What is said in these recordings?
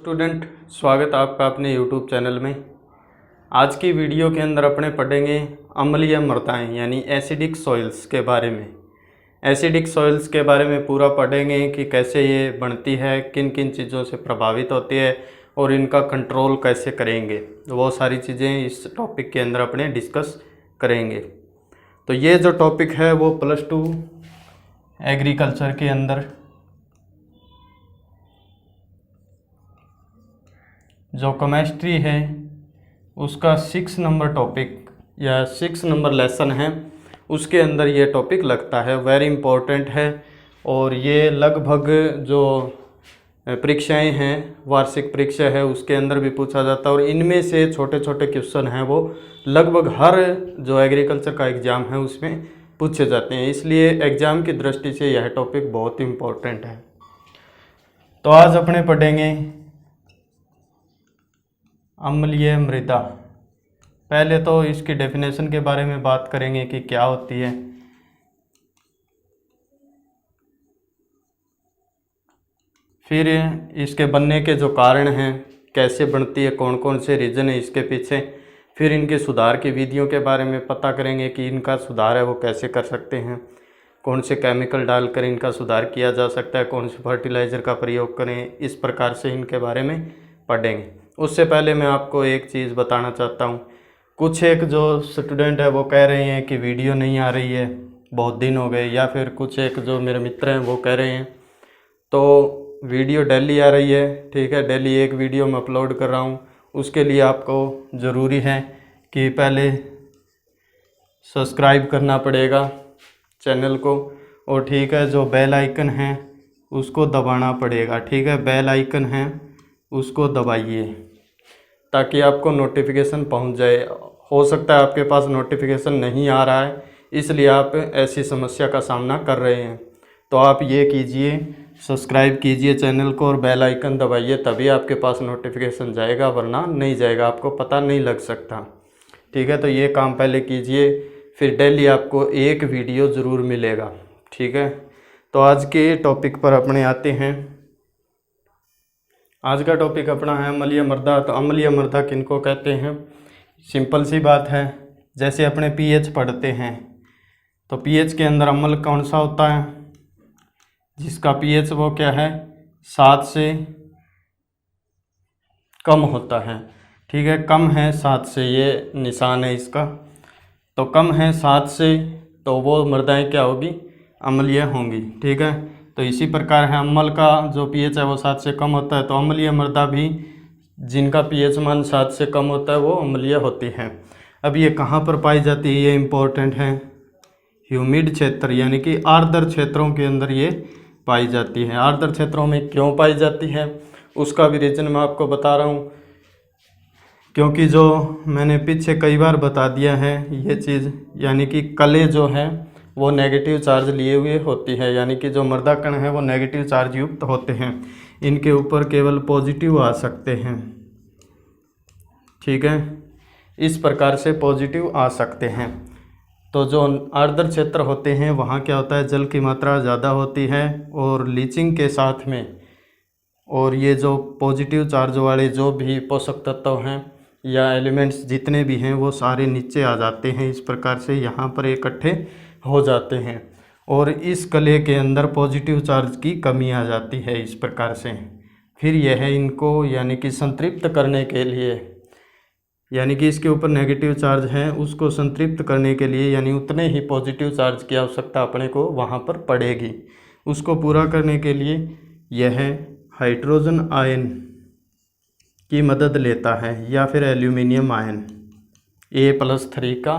Student, स्वागत है आपका अपने यूट्यूब चैनल में। आज की वीडियो के अंदर अपने पढ़ेंगे अम्लीय मृदाएं यानी एसिडिक सॉइल्स के बारे में। एसिडिक सॉइल्स के बारे में पूरा पढ़ेंगे कि कैसे ये बनती है, किन किन चीज़ों से प्रभावित होती है और इनका कंट्रोल कैसे करेंगे। वो सारी चीज़ें इस टॉपिक के अंदर अपने डिस्कस करेंगे। तो ये जो टॉपिक है वो +2 एग्रीकल्चर के अंदर जो केमिस्ट्री है उसका 6 नंबर टॉपिक या 6 नंबर लेसन है, उसके अंदर ये टॉपिक लगता है। वेरी इम्पोर्टेंट है और ये लगभग जो परीक्षाएं हैं, वार्षिक परीक्षा है उसके अंदर भी पूछा जाता है और इनमें से छोटे छोटे क्वेश्चन हैं वो लगभग हर जो एग्रीकल्चर का एग्ज़ाम है उसमें पूछे जाते हैं। इसलिए एग्ज़ाम की दृष्टि से यह टॉपिक बहुत इम्पोर्टेंट है। तो आज अपने पढ़ेंगे अम्लीय मृदा। पहले तो इसकी डेफिनेशन के बारे में बात करेंगे कि क्या होती है। फिर इसके बनने के जो कारण हैं, कैसे बनती है, कौन कौन से रीज़न है इसके पीछे। फिर इनके सुधार की विधियों के बारे में पता करेंगे कि इनका सुधार है वो कैसे कर सकते हैं, कौन से केमिकल डालकर इनका सुधार किया जा सकता है, कौन से फर्टिलाइज़र का प्रयोग करें। इस प्रकार से इनके बारे में पढ़ेंगे। उससे पहले मैं आपको एक चीज़ बताना चाहता हूँ। कुछ एक जो स्टूडेंट है वो कह रहे हैं कि वीडियो नहीं आ रही है, बहुत दिन हो गए, या फिर कुछ एक जो मेरे मित्र हैं वो कह रहे हैं तो वीडियो डेली आ रही है। ठीक है, डेली एक वीडियो मैं अपलोड कर रहा हूँ। उसके लिए आपको ज़रूरी है कि पहले सब्सक्राइब करना पड़ेगा चैनल को, और ठीक है जो बेल आइकन है उसको दबाना पड़ेगा। ठीक है, बेल आइकन है उसको दबाइए ताकि आपको नोटिफिकेशन पहुंच जाए। हो सकता है आपके पास नोटिफिकेशन नहीं आ रहा है, इसलिए आप ऐसी समस्या का सामना कर रहे हैं। तो आप ये कीजिए, सब्सक्राइब कीजिए चैनल को और बेल आइकन दबाइए, तभी आपके पास नोटिफिकेशन जाएगा, वरना नहीं जाएगा, आपको पता नहीं लग सकता। ठीक है, तो ये काम पहले कीजिए, फिर डेली आपको एक वीडियो ज़रूर मिलेगा। ठीक है, तो आज के टॉपिक पर अपने आते हैं। आज का टॉपिक अपना है अम्लीय मृदा। तो अम्लीय मृदा किनको कहते हैं? सिंपल सी बात है, जैसे अपने पीएच पढ़ते हैं तो पीएच के अंदर अम्ल कौन सा होता है? जिसका पीएच वो क्या है, 7 से कम होता है। ठीक है, कम है 7 से, ये निशान है इसका। तो कम है 7 से तो वो मृदाएं क्या होगी? अम्लीय होंगी। ठीक है, तो इसी प्रकार है अम्ल का जो पीएच है वो 7 से कम होता है, तो अम्लीय मृदा भी जिनका पीएच मान 7 से कम होता है वो अम्लीय होती है। अब ये कहाँ पर पाई जाती है, ये इम्पोर्टेंट है। ह्यूमिड क्षेत्र यानी कि आर्द्र क्षेत्रों के अंदर ये पाई जाती है। आर्द्र क्षेत्रों में क्यों पाई जाती है उसका भी रीज़न मैं आपको बता रहा हूँ, क्योंकि जो मैंने पीछे कई बार बता दिया है ये चीज़, यानी कि कले जो है वो नेगेटिव चार्ज लिए हुए होती है, यानी कि जो मृदा कण है वो नेगेटिव चार्ज युक्त होते हैं। इनके ऊपर केवल पॉजिटिव आ सकते हैं। ठीक है, इस प्रकार से पॉजिटिव आ सकते हैं। तो जो आर्द्र क्षेत्र होते हैं वहाँ क्या होता है, जल की मात्रा ज़्यादा होती है और लीचिंग के साथ में, और ये जो पॉजिटिव चार्ज वाले जो भी पोषक तत्व हैं या एलिमेंट्स जितने भी हैं वो सारे नीचे आ जाते हैं। इस प्रकार से यहाँ पर इकट्ठे हो जाते हैं और इस कले के अंदर पॉजिटिव चार्ज की कमी आ जाती है। इस प्रकार से फिर यह इनको यानी कि संतृप्त करने के लिए, यानी कि इसके ऊपर नेगेटिव चार्ज है उसको संतृप्त करने के लिए, यानी उतने ही पॉजिटिव चार्ज की आवश्यकता अपने को वहाँ पर पड़ेगी। उसको पूरा करने के लिए यह हाइड्रोजन आयन की मदद लेता है या फिर एल्यूमिनियम आयन A+3 का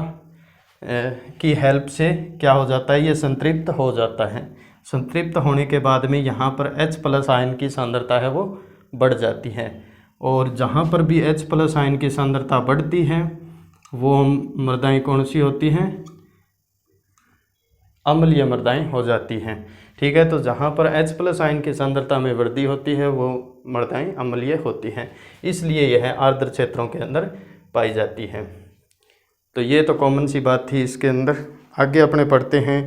की हेल्प से क्या हो जाता है, ये संतृप्त हो जाता है। संतृप्त होने के बाद में यहाँ पर H+ आयन की सांद्रता है वो बढ़ जाती है, और जहाँ पर भी H+ आयन की सांद्रता बढ़ती है वो मृदाएं कौन सी होती हैं? अम्लीय मृदाएं हो जाती हैं। ठीक है, तो जहाँ पर H+ आयन की सांद्रता में वृद्धि होती है वो मृदाएं अम्लीय होती हैं, इसलिए यह आर्द्र क्षेत्रों के अंदर पाई जाती है। तो ये तो कॉमन सी बात थी इसके अंदर। आगे अपने पढ़ते हैं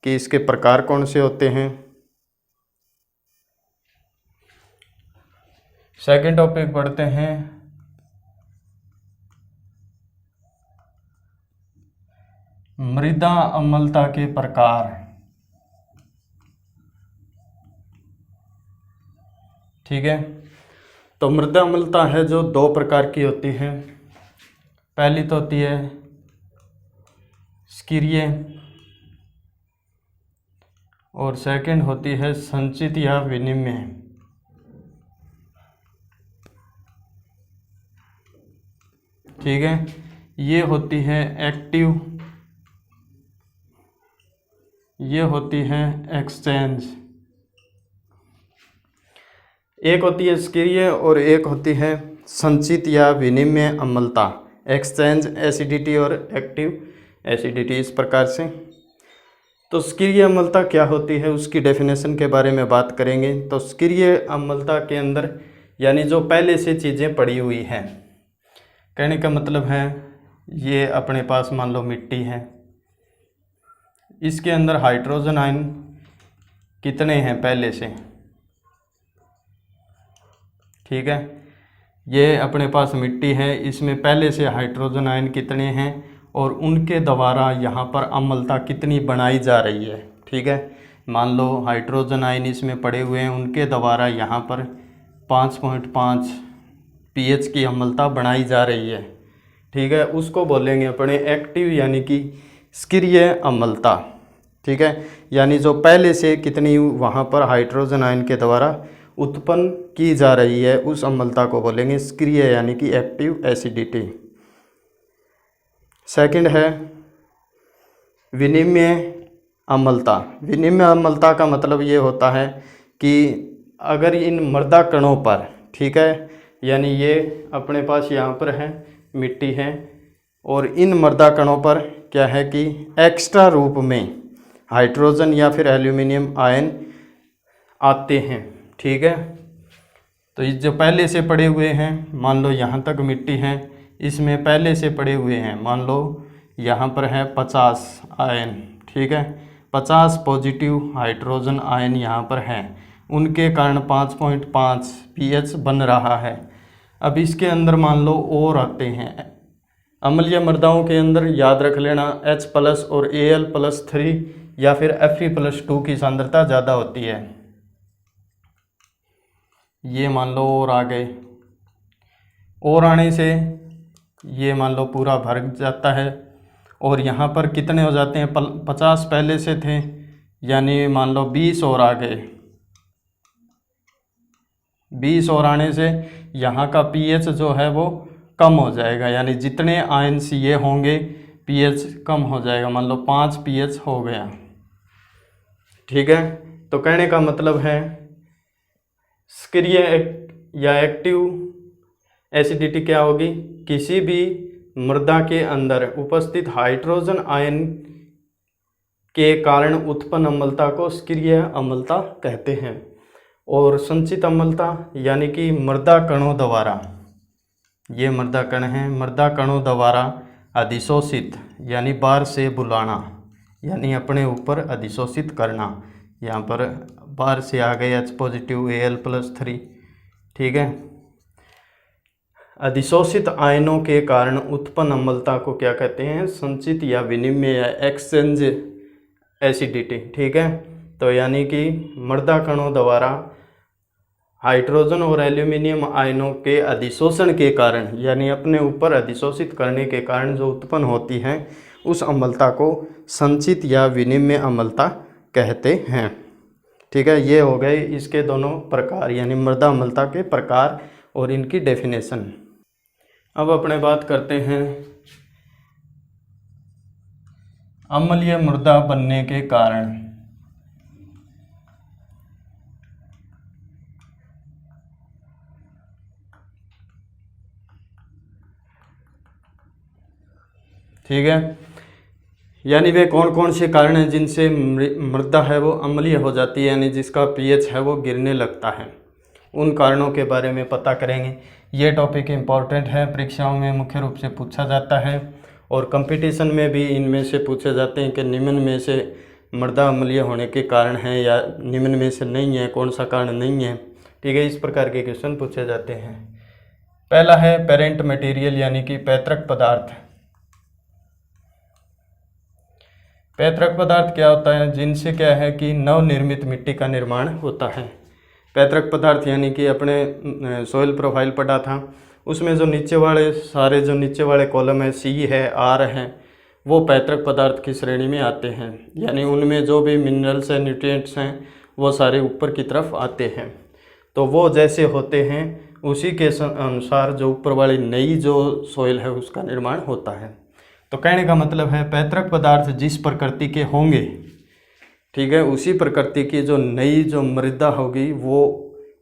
कि इसके प्रकार कौन से होते हैं। सेकंड टॉपिक पढ़ते हैं मृदा अम्लता के प्रकार। ठीक है, तो मृदा अम्लता है जो 2 प्रकार की होती है। पहली तो होती है स्कीर्य और सेकंड होती है संचित या विनिमय। ठीक है, ये होती है एक्टिव, ये होती है एक्सचेंज। एक होती है स्कीर्य और एक होती है संचित या विनिमय अम्लता, एक्सचेंज एसिडिटी और एक्टिव एसिडिटी। इस प्रकार से तो स्कीर्य अम्लता क्या होती है उसकी डेफिनेशन के बारे में बात करेंगे। तो स्कीर्य अम्लता के अंदर यानी जो पहले से चीज़ें पड़ी हुई हैं, कहने का मतलब है ये अपने पास मान लो मिट्टी है, इसके अंदर हाइड्रोजन आयन कितने हैं पहले से। ठीक है, ये अपने पास मिट्टी है, इसमें पहले से हाइड्रोजन आयन कितने हैं और उनके द्वारा यहाँ पर अम्लता कितनी बनाई जा रही है। ठीक है, मान लो हाइड्रोजन आयन इसमें पड़े हुए हैं, उनके द्वारा यहाँ पर 5.5 pH की अम्लता बनाई जा रही है। ठीक है, उसको बोलेंगे अपने एक्टिव यानी कि स्कीर्य अम्लता। ठीक है, यानी जो पहले से कितनी वहाँ पर हाइड्रोजन आयन के द्वारा उत्पन्न की जा रही है उस अम्लता को बोलेंगे स्कीर्य यानी कि एक्टिव एसिडिटी। सेकंड है विनिमय अम्लता। विनिमय अम्लता का मतलब ये होता है कि अगर इन मृदा कणों पर, ठीक है, यानी ये अपने पास यहाँ पर है मिट्टी है और इन मृदा कणों पर क्या है कि एक्स्ट्रा रूप में हाइड्रोजन या फिर एल्यूमिनियम आयन आते हैं। ठीक है, तो ये जो पहले से पड़े हुए हैं, मान लो यहाँ तक मिट्टी है, इसमें पहले से पड़े हुए हैं, मान लो यहाँ पर है 50 आयन। ठीक है, 50 पॉजिटिव हाइड्रोजन आयन यहाँ पर हैं, उनके कारण 5.5 pH बन रहा है। अब इसके अंदर मान लो और आते हैं अम्लीय मृदाओं के अंदर, याद रख लेना H+ और Al+3 या फिर Fe+2 की सांद्रता ज़्यादा होती है। ये मान लो और आ गए, और आने से ये मान लो पूरा भर जाता है और यहाँ पर कितने हो जाते हैं, 50 पहले से थे, यानी मान लो 20 और आ गए। 20 और आने से यहाँ का pH जो है वो कम हो जाएगा, यानी जितने आयन्स ये होंगे pH कम हो जाएगा, मान लो 5 pH हो गया। ठीक है, तो कहने का मतलब है स्कीर्य या एक्टिव एसिडिटी क्या होगी, किसी भी मृदा के अंदर उपस्थित हाइड्रोजन आयन के कारण उत्पन्न अम्लता को स्कीर्य अम्लता कहते हैं। और संचित अम्लता यानी कि मृदा कणों द्वारा, ये मृदा कण हैं, मृदा कणों द्वारा अधिशोषित यानी बाहर से बुलाना, यानी अपने ऊपर अधिशोषित करना। यहाँ पर बाहर से आ गए H+ Al+3। ठीक है, अधिशोषित आयनों के कारण उत्पन्न अम्लता को क्या कहते हैं, संचित या विनिमय या एक्सचेंज एसिडिटी। ठीक है, तो यानी कि मृदा कणों द्वारा हाइड्रोजन और एल्यूमिनियम आयनों के अधिशोषण के कारण, यानी अपने ऊपर अधिशोषित करने के कारण जो उत्पन्न होती है उस अम्लता को संचित या विनिमय अम्लता कहते हैं। ठीक है, ये हो गए इसके दोनों प्रकार, यानी मृदा अम्लता के प्रकार और इनकी डेफिनेशन। अब अपने बात करते हैं अम्लीय मृदा बनने के कारण। ठीक है, यानी वे कौन कौन से कारण हैं जिनसे मृदा है वो अम्लीय हो जाती है, यानी जिसका pH है वो गिरने लगता है, उन कारणों के बारे में पता करेंगे। ये टॉपिक इम्पॉर्टेंट है, परीक्षाओं में मुख्य रूप से पूछा जाता है और कंपटीशन में भी इनमें से पूछे जाते हैं कि निम्न में से मृदा अम्लीय होने के कारण हैं या निम्न में से नहीं है, कौन सा कारण नहीं है। ठीक है, इस प्रकार के क्वेश्चन पूछे जाते हैं। पहला है पेरेंट मटेरियल यानी कि पैतृक पदार्थ। पैतृक पदार्थ क्या होता है? जिनसे क्या है कि नवनिर्मित मिट्टी का निर्माण होता है। पैतृक पदार्थ यानी कि अपने सॉइल प्रोफाइल पढ़ा था, उसमें जो नीचे वाले सारे जो नीचे वाले कॉलम है, सी है, आर है, वो पैतृक पदार्थ की श्रेणी में आते हैं। यानी उनमें जो भी मिनरल्स हैं, न्यूट्रिएंट्स हैं, वो सारे ऊपर की तरफ आते हैं। तो वो जैसे होते हैं उसी के अनुसार जो ऊपर वाली नई जो सॉइल है उसका निर्माण होता है। तो कहने का मतलब है पैतृक पदार्थ जिस प्रकृति के होंगे, ठीक है, उसी प्रकृति की जो नई जो मृदा होगी वो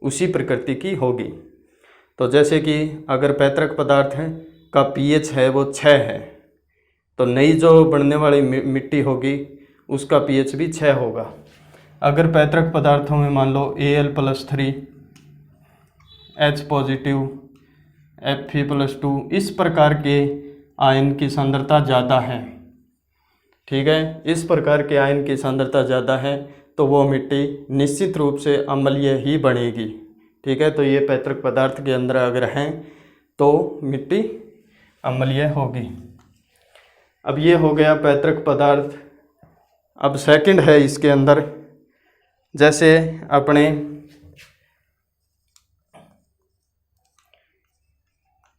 उसी प्रकृति की होगी। तो जैसे कि अगर पैतृक पदार्थ है का पीएच है वो 6 है, तो नई जो बनने वाली मिट्टी होगी उसका पीएच भी 6 होगा। अगर पैतृक पदार्थों में मान लो Al+3, H पॉजिटिव, Fe+2 इस प्रकार के आयन की सांद्रता ज़्यादा है, ठीक है, इस प्रकार के आयन की सांद्रता ज़्यादा है तो वो मिट्टी निश्चित रूप से अम्लीय ही बनेगी। ठीक है, तो ये पैतृक पदार्थ के अंदर अगर हैं तो मिट्टी अम्लीय होगी। अब ये हो गया पैतृक पदार्थ। अब सेकंड है इसके अंदर, जैसे अपने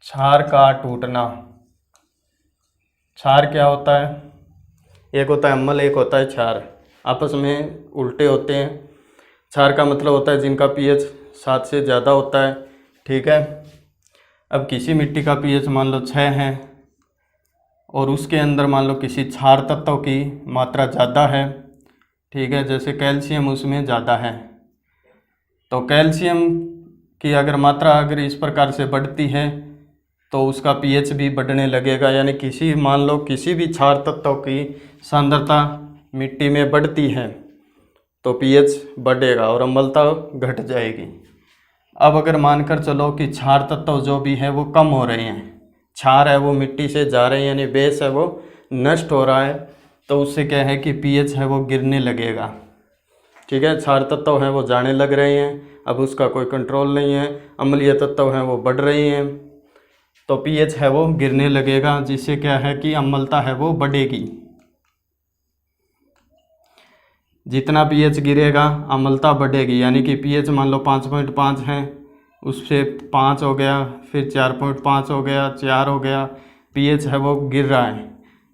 क्षार का टूटना। क्षार क्या होता है? एक होता है अम्ल, एक होता है क्षार, आपस में उल्टे होते हैं। क्षार का मतलब होता है जिनका पीएच 7 से ज़्यादा होता है, ठीक है। अब किसी मिट्टी का पीएच मान लो 6 है और उसके अंदर मान लो किसी क्षार तत्व की मात्रा ज़्यादा है, ठीक है, जैसे कैल्शियम उसमें ज़्यादा है, तो कैल्शियम की अगर मात्रा अगर इस प्रकार से बढ़ती है तो उसका पीएच भी बढ़ने लगेगा। यानी किसी मान लो किसी भी क्षार तत्व की सांद्रता मिट्टी में बढ़ती है तो पीएच बढ़ेगा और अम्लता घट जाएगी। अब अगर मानकर चलो कि क्षार तत्व जो भी है वो कम हो रहे हैं, क्षार है वो मिट्टी से जा रहे हैं, यानी बेस है वो नष्ट हो रहा है, तो उससे क्या है कि पीएच है वो गिरने लगेगा। ठीक है, क्षार तत्व हैं वो जाने लग रहे हैं, अब उसका कोई कंट्रोल नहीं है, अम्लीय तत्व हैं वो बढ़ रही हैं, तो पीएच है वो गिरने लगेगा, जिससे क्या है कि अम्लता है वो बढ़ेगी। जितना पीएच गिरेगा अम्लता बढ़ेगी, यानी कि पीएच मान लो 5.5 है, उससे 5 हो गया, फिर 4.5 हो गया, 4 हो गया, पीएच है वो गिर रहा है।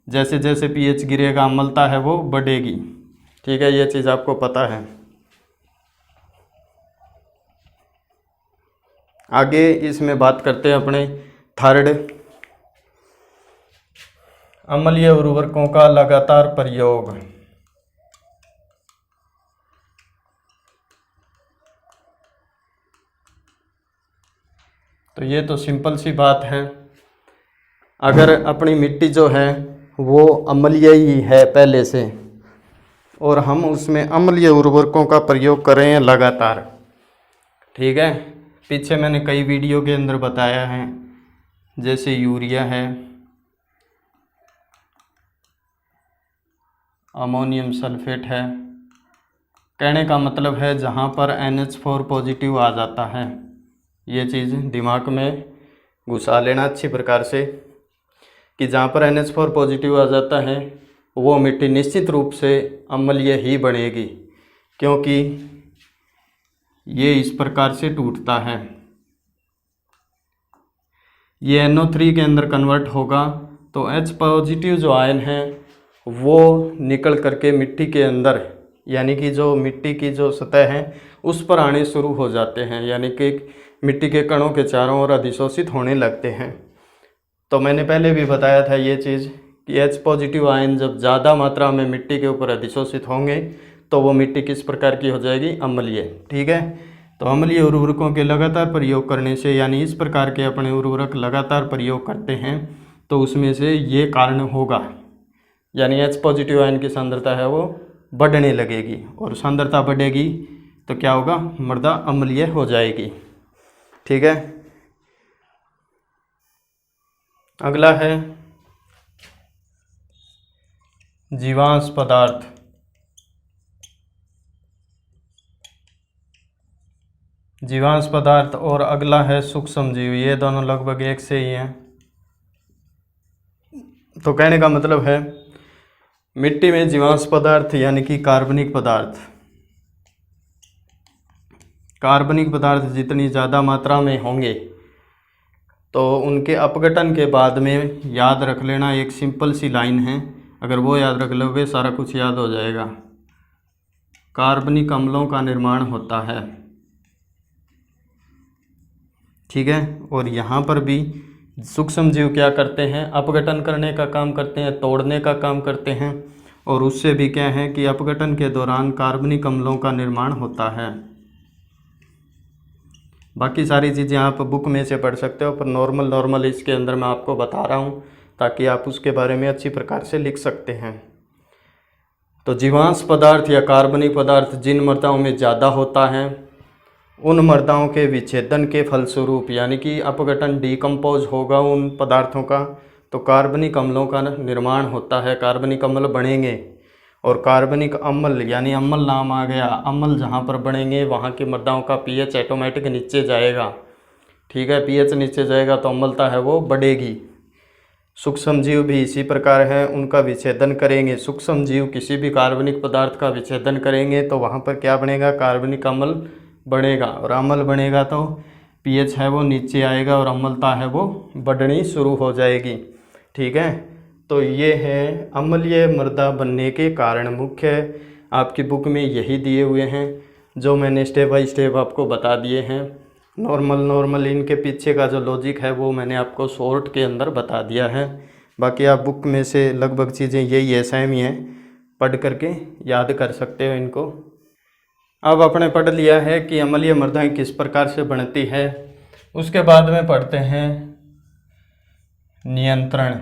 जैसे जैसे पीएच गिरेगा अम्लता है वो बढ़ेगी। ठीक है, ये चीज़ आपको पता है। आगे इसमें बात करते हैं अपने थर्ड, अम्लीय उर्वरकों का लगातार प्रयोग। तो ये तो सिंपल सी बात है, अगर अपनी मिट्टी जो है वो अम्लीय ही है पहले से और हम उसमें अम्लीय उर्वरकों का प्रयोग कर रहे हैं लगातार, ठीक है, पीछे मैंने कई वीडियो के अंदर बताया है, जैसे यूरिया है, अमोनियम सल्फेट है। कहने का मतलब है जहाँ पर NH4 पॉजिटिव आ जाता है, ये चीज़ दिमाग में घुसा लेना अच्छी प्रकार से कि जहाँ पर NH4 पॉजिटिव आ जाता है वो मिट्टी निश्चित रूप से अम्लीय ही बनेगी, क्योंकि ये इस प्रकार से टूटता है, ये NO3 के अंदर कन्वर्ट होगा, तो H पॉजिटिव जो आयन है वो निकल करके मिट्टी के अंदर, यानी कि जो मिट्टी की जो सतह है उस पर आने शुरू हो जाते हैं, यानी कि मिट्टी के कणों के चारों ओर अधिशोषित होने लगते हैं। तो मैंने पहले भी बताया था ये चीज़ कि H पॉजिटिव आयन जब ज़्यादा मात्रा में मिट्टी के ऊपर अधिशोषित होंगे तो वो मिट्टी किस प्रकार की हो जाएगी? अम्लीय। ठीक है, तो अम्लीय उर्वरकों के लगातार प्रयोग करने से, यानी इस प्रकार के अपने उर्वरक लगातार प्रयोग करते हैं तो उसमें से ये कारण होगा, यानी H पॉजिटिव आयन की सांद्रता है वो बढ़ने लगेगी और सांद्रता बढ़ेगी तो क्या होगा? मृदा अम्लीय हो जाएगी। ठीक है, अगला है जीवांश पदार्थ। जीवांश पदार्थ और अगला है सूक्ष्म जीव, ये दोनों लगभग एक से ही हैं। तो कहने का मतलब है मिट्टी में जीवांश पदार्थ यानी कि कार्बनिक पदार्थ जितनी ज़्यादा मात्रा में होंगे तो उनके अपघटन के बाद में याद रख लेना, एक सिंपल सी लाइन है, अगर वो याद रख लोगे सारा कुछ याद हो जाएगा। कार्बनिक अम्लों का निर्माण होता है, ठीक है। और यहाँ पर भी सूक्ष्म जीव क्या करते हैं, अपघटन करने का काम करते हैं, तोड़ने का काम करते हैं, और उससे भी क्या है कि अपघटन के दौरान कार्बनिक अम्लों का निर्माण होता है। बाकी सारी चीज़ें आप बुक में से पढ़ सकते हो, पर नॉर्मल इसके अंदर मैं आपको बता रहा हूँ ताकि आप उसके बारे में अच्छी प्रकार से लिख सकते हैं। तो जीवांश पदार्थ या कार्बनिक पदार्थ जिन मृदाओं में ज़्यादा होता है उन मृदाओं के विच्छेदन के फलस्वरूप यानी कि अपघटन डिकम्पोज होगा उन पदार्थों का, तो कार्बनिक अम्लों का निर्माण होता है, कार्बनिक अम्ल बनेंगे। और कार्बनिक अम्ल यानी अम्ल नाम आ गया, अम्ल जहाँ पर बनेंगे वहाँ की मृदाओं का पीएच ऑटोमेटिक नीचे जाएगा, ठीक है। पीएच नीचे जाएगा तो अम्लता है वो बढ़ेगी। सूक्ष्म जीव भी इसी प्रकार है, उनका विच्छेदन करेंगे, सूक्ष्म जीव किसी भी कार्बनिक पदार्थ का विच्छेदन करेंगे तो वहाँ पर क्या बनेगा, कार्बनिक अम्ल बनेगा, और अम्ल बनेगा तो पीएच है वो नीचे आएगा और अम्लता है वो बढ़नी शुरू हो जाएगी, ठीक है। तो ये है अम्लीय मृदा बनने के कारण। मुख्य आपकी बुक में यही दिए हुए हैं जो मैंने स्टेप बाय स्टेप आपको बता दिए हैं। नॉर्मल इनके पीछे का जो लॉजिक है वो मैंने आपको शॉर्ट के अंदर बता दिया है। बाकी आप बुक में से लगभग चीज़ें यही है, सेम ही है, पढ़ करके याद कर सकते हो इनको। अब आपने पढ़ लिया है कि अम्लीय मृदाएं किस प्रकार से बनती है, उसके बाद में पढ़ते हैं नियंत्रण,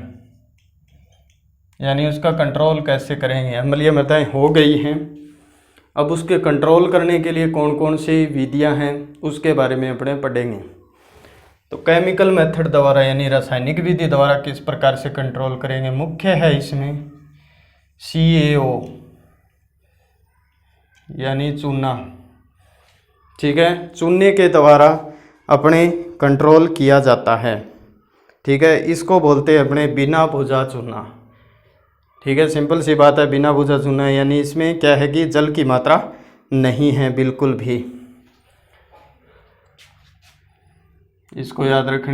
यानी उसका कंट्रोल कैसे करेंगे। अम्लीय मृदाएं हो गई हैं, अब उसके कंट्रोल करने के लिए कौन कौन सी विधियां हैं उसके बारे में अपने पढ़ेंगे। तो केमिकल मेथड द्वारा यानी रासायनिक विधि द्वारा किस प्रकार से कंट्रोल करेंगे। मुख्य है इसमें CaO यानी चूना, ठीक है। चूने के द्वारा अपने कंट्रोल किया जाता है, ठीक है। इसको बोलते हैं अपने बिना बुझा चूना, ठीक है। सिंपल सी बात है, बिना बुझा चूना यानी इसमें क्या है कि जल की मात्रा नहीं है बिल्कुल भी, इसको याद रख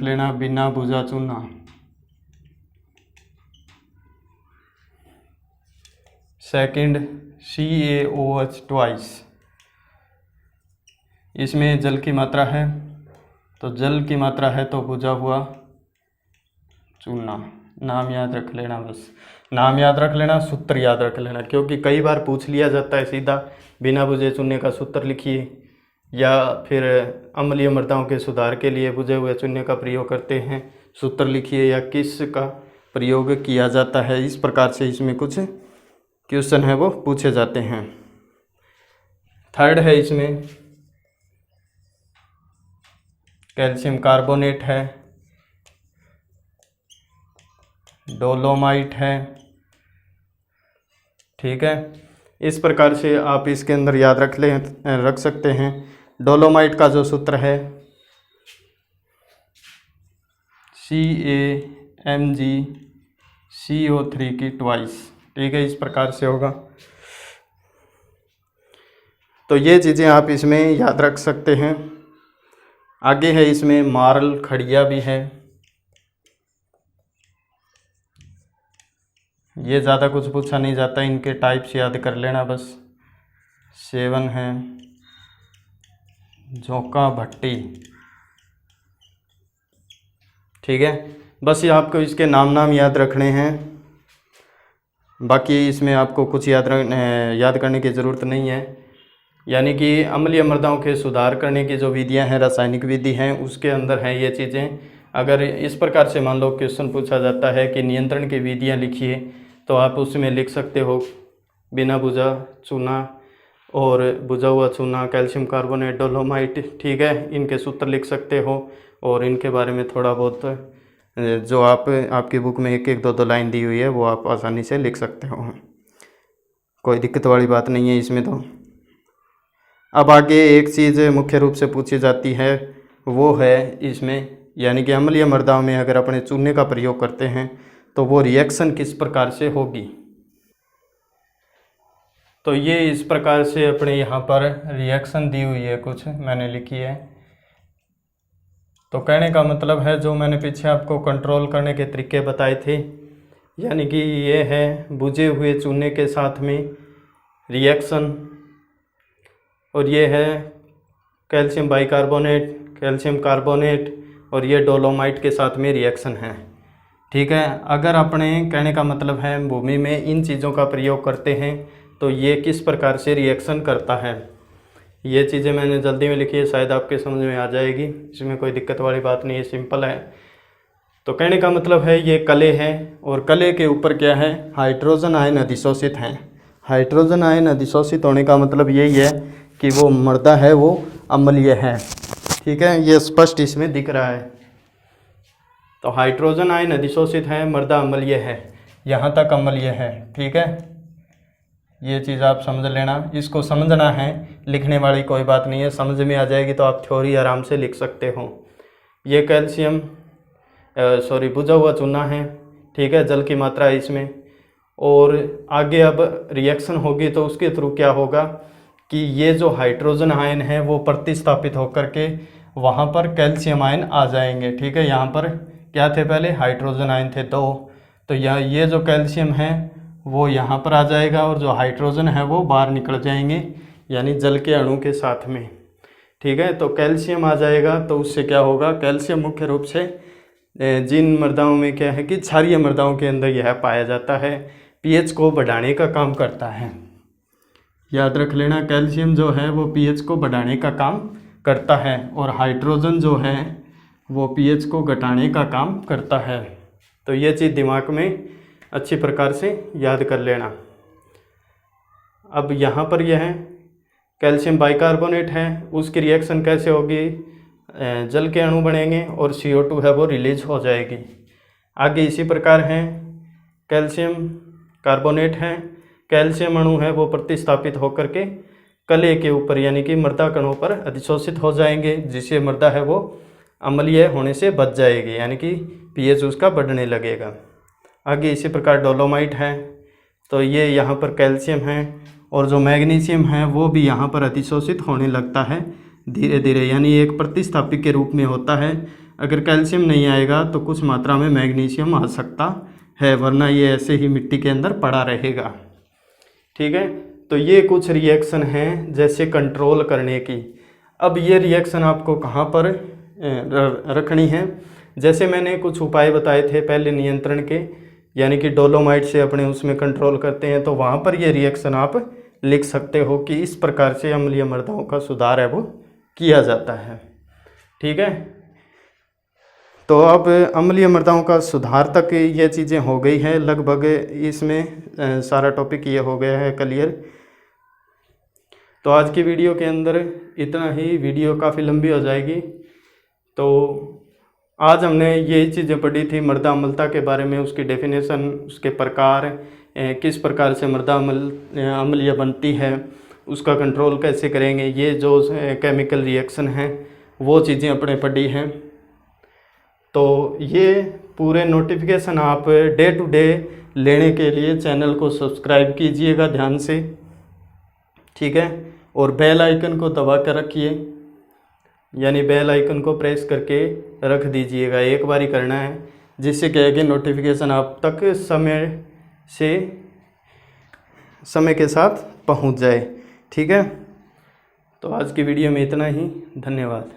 लेना, बिना बुझा चूना। सेकंड CaOH ट्वाइस, इसमें जल की मात्रा है, तो जल की मात्रा है तो बुझा हुआ चूना। नाम याद रख लेना, बस नाम याद रख लेना, सूत्र याद रख लेना, क्योंकि कई बार पूछ लिया जाता है सीधा बिना बुझे चूने का सूत्र लिखिए, या फिर अम्लीय मृदाओं के सुधार के लिए बुझे हुए चूने का प्रयोग करते हैं, सूत्र लिखिए, या किस का प्रयोग किया जाता है। इस प्रकार से इसमें कुछ क्वेश्चन है वो पूछे जाते हैं। थर्ड है इसमें कैल्शियम कार्बोनेट है, डोलोमाइट है, ठीक है। इस प्रकार से आप इसके अंदर याद रख सकते हैं। डोलोमाइट का जो सूत्र है CaMgCO3 की ट्वाइस, ठीक है। इस प्रकार से होगा, तो ये चीज़ें आप इसमें याद रख सकते हैं। आगे है इसमें मार्ल खड़िया भी है, ये ज़्यादा कुछ पूछा नहीं जाता, इनके टाइप्स याद कर लेना बस। 7 है झोंका भट्टी, ठीक है। बस ये आपको इसके नाम याद रखने हैं, बाकी इसमें आपको कुछ याद करने की ज़रूरत नहीं है। यानी कि अम्लीय मृदाओं के सुधार करने की जो विधियां हैं, रासायनिक विधि हैं, उसके अंदर हैं ये चीज़ें। अगर इस प्रकार से मान लो क्वेश्चन पूछा जाता है कि नियंत्रण की विधियां लिखिए, तो आप उसमें लिख सकते हो बिना बुझा चूना और बुझा हुआ चूना, कैल्शियम कार्बोनेट, डोलोमाइट, ठीक है। इनके सूत्र लिख सकते हो, और इनके बारे में थोड़ा बहुत जो आपकी बुक में 1-1, 2-2 लाइन दी हुई है वो आप आसानी से लिख सकते हो, कोई दिक्कत वाली बात नहीं है इसमें। तो अब आगे एक चीज़ मुख्य रूप से पूछी जाती है, वो है इसमें यानी कि अम्लीय मृदाओं में अगर अपने चूने का प्रयोग करते हैं तो वो रिएक्शन किस प्रकार से होगी। तो ये इस प्रकार से अपने यहाँ पर रिएक्शन दी हुई है, कुछ मैंने लिखी है। तो कहने का मतलब है जो मैंने पीछे आपको कंट्रोल करने के तरीके बताए थे, यानी कि ये है बुझे हुए चूने के साथ में रिएक्शन, और ये है कैल्शियम बाइकार्बोनेट, कैल्शियम कार्बोनेट, और ये डोलोमाइट के साथ में रिएक्शन है। ठीक है, अगर अपने कहने का मतलब है भूमि में इन चीज़ों का प्रयोग करते हैं तो ये किस प्रकार से रिएक्शन करता है। ये चीज़ें मैंने जल्दी में लिखी है, शायद आपके समझ में आ जाएगी, इसमें कोई दिक्कत वाली बात नहीं है, सिंपल है। तो कहने का मतलब है ये कले है, और कले के ऊपर क्या है, हाइड्रोजन आयन अधिशोषित हैं। हाइड्रोजन आयन अधिशोषित होने का मतलब यही है कि वो मृदा है वो अम्लीय है। ठीक है, ये स्पष्ट इसमें दिख रहा है। तो हाइड्रोजन आयन अधिशोषित है, मृदा अम्लीय है, यहाँ तक अम्लीय है। ठीक है, ये चीज़ आप समझ लेना, इसको समझना है, लिखने वाली कोई बात नहीं है, समझ में आ जाएगी तो आप थ्योरी आराम से लिख सकते हो। ये कैल्शियम बुझा हुआ चूना है। ठीक है, जल की मात्रा है इसमें, और आगे अब रिएक्शन होगी तो उसके थ्रू क्या होगा कि ये जो हाइड्रोजन आयन है वो प्रतिस्थापित होकर के वहाँ पर कैल्शियम आयन आ जाएंगे। ठीक है, यहाँ पर क्या थे, पहले हाइड्रोजन आयन थे 2, तो ये जो कैल्शियम है वो यहाँ पर आ जाएगा, और जो हाइड्रोजन है वो बाहर निकल जाएंगे, यानी जल के अणु के साथ में। ठीक है, तो कैल्शियम आ जाएगा, तो उससे क्या होगा, कैल्शियम मुख्य रूप से जिन मृदाओं में क्या है कि क्षारीय मृदाओं के अंदर यह पाया जाता है, पीएच को बढ़ाने का काम करता है। याद रख लेना, कैल्शियम जो है वो पीएच को बढ़ाने का काम करता है, और हाइड्रोजन जो है वो पीएच को घटाने का काम करता है। तो ये चीज़ दिमाग में अच्छी प्रकार से याद कर लेना। अब यहाँ पर यह है कैल्शियम बाइकार्बोनेट है, उसकी रिएक्शन कैसे होगी, जल के अणु बनेंगे और CO2 है वो रिलीज हो जाएगी। आगे इसी प्रकार है कैल्शियम कार्बोनेट है, कैल्शियम अणु है वो प्रतिस्थापित होकर के कले के ऊपर यानी कि मृदा कणों पर अधिशोषित हो जाएंगे, जिससे मृदा है वो अम्लीय होने से बच जाएगी, यानी कि पीएच उसका बढ़ने लगेगा। आगे इसी प्रकार डोलोमाइट है, तो ये यहाँ पर कैल्शियम है, और जो मैग्नीशियम है वो भी यहाँ पर अधिशोषित होने लगता है धीरे धीरे, यानी एक प्रतिस्थापी के रूप में होता है। अगर कैल्शियम नहीं आएगा तो कुछ मात्रा में मैग्नीशियम आ सकता है, वरना ये ऐसे ही मिट्टी के अंदर पड़ा रहेगा। ठीक है, तो ये कुछ रिएक्शन हैं जैसे कंट्रोल करने की। अब ये रिएक्शन आपको कहाँ पर रखनी है, जैसे मैंने कुछ उपाय बताए थे पहले नियंत्रण के, यानी कि डोलोमाइट से अपने उसमें कंट्रोल करते हैं, तो वहाँ पर ये रिएक्शन आप लिख सकते हो कि इस प्रकार से अम्लीय मृदाओं का सुधार है वो किया जाता है। ठीक है, तो अब अम्लीय मृदाओं का सुधार तक ये चीज़ें हो गई हैं लगभग, इसमें सारा टॉपिक ये हो गया है क्लियर। तो आज की वीडियो के अंदर इतना ही, वीडियो काफ़ी लंबी हो जाएगी। तो आज हमने यही चीज़ें पढ़ी थी मृदा अम्लता के बारे में, उसकी डेफिनेशन, उसके प्रकार, किस प्रकार से मृदा अम्लीय बनती है, उसका कंट्रोल कैसे करेंगे, ये जो केमिकल रिएक्शन हैं वो चीज़ें अपने पढ़ी हैं। तो ये पूरे नोटिफिकेशन आप डे टू डे लेने के लिए चैनल को सब्सक्राइब कीजिएगा ध्यान से। ठीक है, और बेल आइकन को दबा कर रखिए, यानी बेल आइकन को प्रेस करके रख दीजिएगा, एक बार ही करना है, जिससे क्या है कि नोटिफिकेशन आप तक समय के साथ पहुंच जाए। ठीक है, तो आज की वीडियो में इतना ही, धन्यवाद।